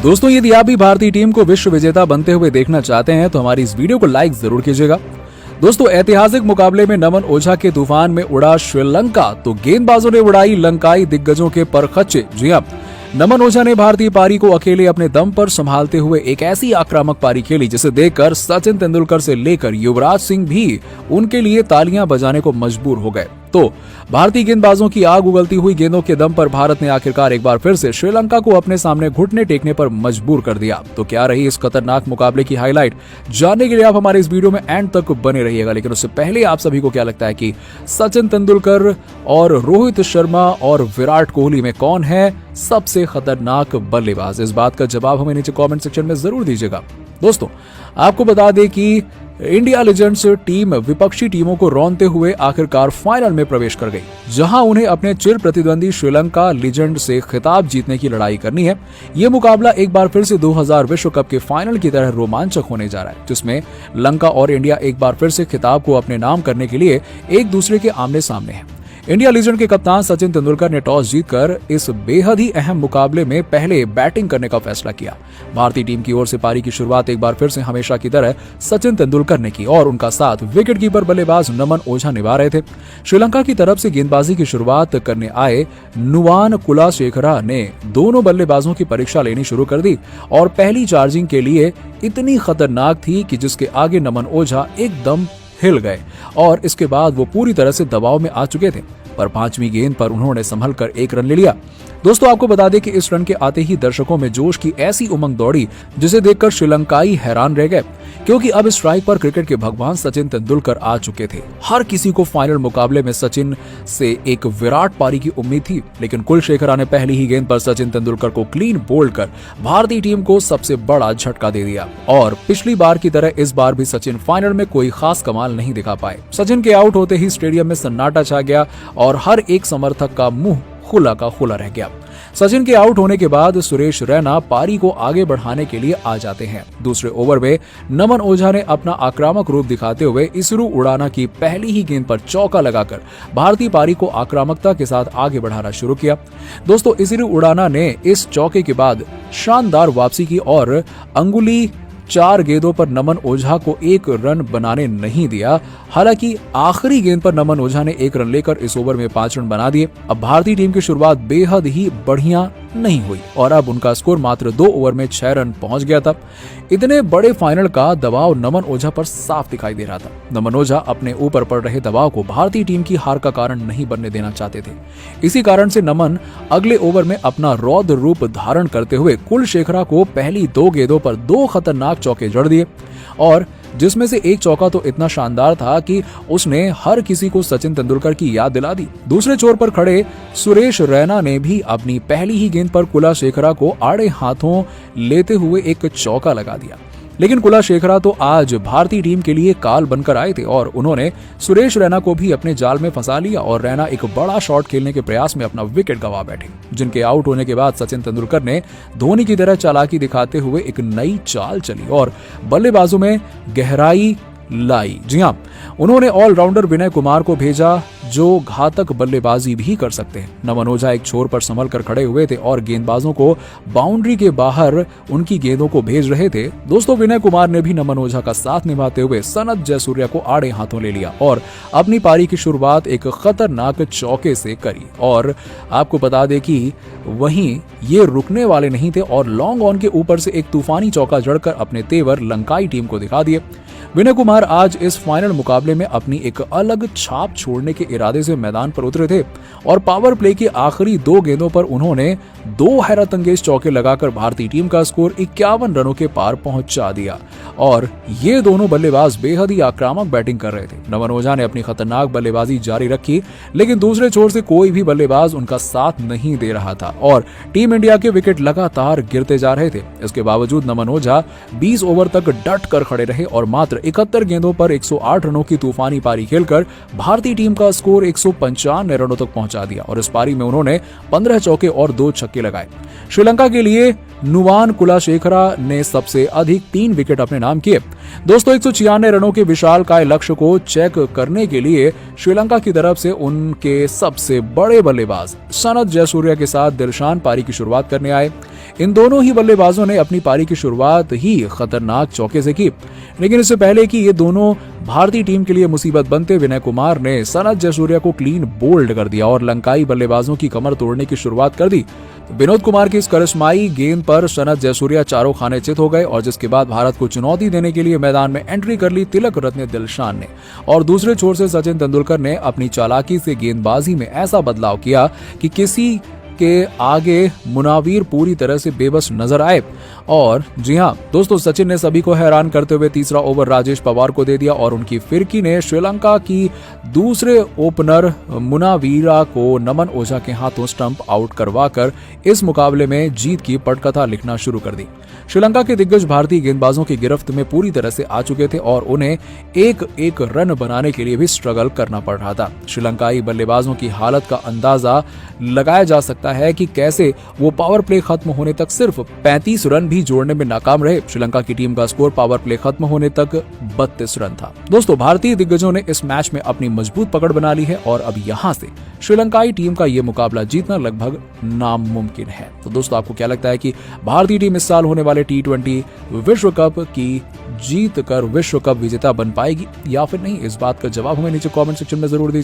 दोस्तों, यदि आप भी भारतीय टीम को विश्व विजेता बनते हुए देखना चाहते हैं तो हमारी इस वीडियो को लाइक जरूर कीजिएगा। दोस्तों, ऐतिहासिक मुकाबले में नमन ओझा के तूफान में उड़ा श्रीलंका तो गेंदबाजों ने उड़ाई लंकाई दिग्गजों के परखच्चे। जी हां, नमन ओझा ने भारतीय पारी को अकेले अपने दम पर संभालते हुए एक ऐसी आक्रामक पारी खेली जिसे देखकर सचिन तेंदुलकर से लेकर युवराज सिंह भी उनके लिए तालियां बजाने को मजबूर हो गए। तो भारतीय गेंदबाजों की आग उगलती हुई गेंदों के दम पर भारत ने आखिरकार एक बार फिर से श्रीलंका को अपने सामने घुटने टेकने पर मजबूर कर दिया। तो क्या रही इस खतरनाक मुकाबले की हाईलाइट, जानने के लिए आप हमारे इस वीडियो में एंड तक बने रहिएगा। लेकिन उससे पहले आप सभी को क्या लगता है कि सचिन तेंदुलकर और रोहित शर्मा और विराट कोहली में कौन है सबसे खतरनाक बल्लेबाज? इस बात का जवाब हमें नीचे कमेंट सेक्शन में जरूर दीजिएगा। दोस्तों, आपको बता दें कि इंडिया लीजेंड्स टीम विपक्षी टीमों को रौंदते हुए आखिरकार फाइनल में प्रवेश कर गई, जहां उन्हें अपने चिर प्रतिद्वंदी श्रीलंका लीजेंड से खिताब जीतने की लड़ाई करनी है। यह मुकाबला एक बार फिर से 2000 विश्व कप के फाइनल की तरह रोमांचक होने जा रहा है, जिसमें लंका और इंडिया एक बार फिर से खिताब को अपने नाम करने के लिए एक दूसरे के आमने सामने है। इंडिया लीजेंड के कप्तान सचिन तेंदुलकर ने टॉस जीतकर इस बेहद ही अहम मुकाबले में पहले बैटिंग करने का फैसला किया। भारतीय टीम की ओर से पारी की शुरुआत एक बार फिर से हमेशा की तरह सचिन तेंदुलकर ने की और उनका साथ विकेटकीपर बल्लेबाज नमन ओझा निभा रहे थे। श्रीलंका की तरफ से गेंदबाजी की शुरुआत करने आए नुवान कुलाशेखरा ने दोनों बल्लेबाजों की परीक्षा लेनी शुरू कर दी और पहली चार्जिंग के लिए इतनी खतरनाक थी कि जिसके आगे नमन ओझा एकदम हिल गए और इसके बाद वो पूरी तरह से दबाव में आ चुके थे। पर पांचवी गेंद पर उन्होंने संभल कर एक रन ले लिया। दोस्तों, आपको बता दें कि इस रन के आते ही दर्शकों में जोश की ऐसी उमंग दौड़ी जिसे देखकर श्रीलंकाई हैरान रह गए, क्योंकि अब स्ट्राइक पर क्रिकेट के भगवान सचिन तेंदुलकर आ चुके थे। हर किसी को फाइनल मुकाबले में सचिन से एक विराट पारी की उम्मीद थी, लेकिन कुलशेखरा ने पहली ही गेंद पर सचिन तेंदुलकर को क्लीन बोल्ड कर भारतीय टीम को सबसे बड़ा झटका दे दिया और पिछली बार की तरह इस बार भी सचिन फाइनल में कोई खास कमाल नहीं दिखा पाए। सचिन के आउट होते ही स्टेडियम में सन्नाटा छा गया और हर एक समर्थक का मुंह खुला का खुला रह गया। सचिन के आउट होने के बाद सुरेश रैना पारी को आगे बढ़ाने के लिए आ जाते हैं। दूसरे ओवर में नमन ओझा ने अपना आक्रामक रूप दिखाते हुए इसरू उड़ाना की पहली ही गेंद पर चौका लगाकर भारतीय पारी को आक्रामकता के साथ आगे बढ़ाना शुरू किया। दोस्तों, इसरू उड़ाना ने इस चौके के बाद शानदार वापसी की और अंगुली 4 गेंदों पर नमन ओझा को एक रन बनाने नहीं दिया। हालांकि आखिरी गेंद पर नमन ओझा ने एक रन लेकर इस ओवर में 5 रन बना दिए। अब भारतीय टीम की शुरुआत बेहद ही बढ़िया नहीं हुई और अब उनका स्कोर मात्र 2 ओवर में 6 रन पहुंच गया था। इतने बड़े फाइनल का दबाव नमन ओझा पर साफ दिखाई दे रहा था। नमन ओझा अपने ऊपर पड़ रहे दबाव को भारतीय टीम की हार का कारण नहीं बनने देना चाहते थे। इसी कारण से नमन अगले ओवर में अपना रौद्र रूप धारण करते हुए कुलशेखरा को पहली 2 गेंदों पर 2 खतरनाक चौके जड़ दिए और जिसमें से एक चौका तो इतना शानदार था कि उसने हर किसी को सचिन तेंदुलकर की याद दिला दी। दूसरे छोर पर खड़े सुरेश रैना ने भी अपनी पहली ही गेंद पर कुलशेखरा को आड़े हाथों लेते हुए एक चौका लगा दिया। लेकिन कुलशेखरा तो आज भारतीय टीम के लिए काल बनकर आए थे और उन्होंने सुरेश रैना को भी अपने जाल में फंसा लिया और रैना एक बड़ा शॉट खेलने के प्रयास में अपना विकेट गंवा बैठे, जिनके आउट होने के बाद सचिन तेंदुलकर ने धोनी की तरह चालाकी दिखाते हुए एक नई चाल चली और बल्लेबाजों में गहराई लाई। जी हां, उन्होंने ऑलराउंडर विनय कुमार को भेजा जो घातक बल्लेबाजी भी कर सकते हैं। नमन ओझा एक छोर पर संभल कर खड़े हुए थे और गेंदबाजों को बाउंड्री के बाहर उनकी गेंदों को भेज रहे थे। दोस्तों, विनय कुमार ने भी नमन ओझा का साथ निभाते हुए सनत जयसूर्या को आड़े हाथों ले लिया और अपनी पारी की शुरुआत एक खतरनाक चौके से करी। और आपको बता दें कि वहीं ये रुकने वाले नहीं थे और लॉन्ग ऑन के ऊपर से एक तूफानी चौका जड़कर अपने तेवर लंकाई टीम को दिखा दिए। विनय कुमार आज इस फाइनल मुकाबले में अपनी एक अलग छाप छोड़ने के इरादे से मैदान पर उतरे थे और पावर प्ले की आखिरी 2 गेंदों पर उन्होंने 2 हैरतअंगेज चौके लगाकर भारतीय टीम का स्कोर 51 रनों के पार पहुंचा दिया और ये दोनों बल्लेबाज बेहद ही आक्रामक बैटिंग कर रहे थे। नमन ओझा ने अपनी खतरनाक बल्लेबाजी जारी रखी, लेकिन दूसरे छोर से कोई भी बल्लेबाज उनका साथ नहीं दे रहा था और टीम इंडिया के विकेट लगातार गिरते जा रहे थे। इसके बावजूद नमन ओझा 20 ओवर तक डट कर खड़े रहे और मात्र 71 गेंदों पर 108 रनों की तूफानी पारी खेलकर भारतीय टीम का स्कोर 195 रनों तक पहुंचा दिया और इस पारी में उन्होंने 15 चौके और 2 छक्के लगाए। श्रीलंका के लिए नुवान कुलाशेखरा ने सबसे अधिक 3 विकेट अपने नाम किए। दोस्तों 196 रनों के विशालकाय लक्ष्य को चेक करने के लिए श्रीलंका की तरफ से उनके सबसे बड़े बल्लेबाज सनत जयसूर्या के साथ दिलशान पारी की शुरुआत करने आए। इन दोनों ही बल्लेबाजों ने अपनी पारी की शुरुआत ही खतरनाक चौके से की, लेकिन इससे पहले कि ये दोनों भारतीय टीम के लिए मुसीबत बनते, विनय कुमार ने सनत जयसूर्या को क्लीन बोल्ड कर दिया और लंकाई बल्लेबाजों की कमर तोड़ने की शुरुआत कर दी। विनोद कुमार की इस करिश्माई गेंद पर सनत जयसूर्या चारों खाने चित हो गए और जिसके बाद भारत को चुनौती देने के लिए मैदान में एंट्री कर ली तिलक रत्न दिलशान ने, और दूसरे छोर से सचिन तेंदुलकर ने अपनी चालाकी से गेंदबाजी में ऐसा बदलाव किया कि किसी के आगे मुनावीर पूरी तरह से बेबस नजर आए। और जी हां दोस्तों, सचिन ने सभी को हैरान करते हुए तीसरा ओवर राजेश पवार को दे दिया और उनकी फिरकी ने श्रीलंका की दूसरे ओपनर मुनावीरा को नमन ओझा के हाथों स्टंप आउट करवाकर इस मुकाबले में जीत की पटकथा लिखना शुरू कर दी। श्रीलंका के दिग्गज भारतीय गेंदबाजों की गिरफ्त में पूरी तरह से आ चुके थे और उन्हें एक एक रन बनाने के लिए भी स्ट्रगल करना पड़ रहा था। श्रीलंकाई बल्लेबाजों की हालत का अंदाजा लगाया जा सकता है कि कैसे वो पावर प्ले खत्म होने तक सिर्फ 35 रन भी जोड़ने में नाकाम रहे। श्रीलंका की टीम का स्कोर पावर प्ले खत्म होने तक 32 रन था। दोस्तों भारतीय दिग्गजों ने इस मैच में अपनी मजबूत पकड़ बना ली है और अब यहां से श्रीलंकाई टीम का ये मुकाबला जीतना लगभग नामुमकिन है। तो दोस्तों आपको क्या लगता है कि भारतीय टीम इस साल होने वाले T20 विश्व कप की जीत कर विश्व कप विजेता बन पाएगी या फिर नहीं? इस बात का जवाब हमें नीचे कमेंट सेक्शन में जरूर दीजिए।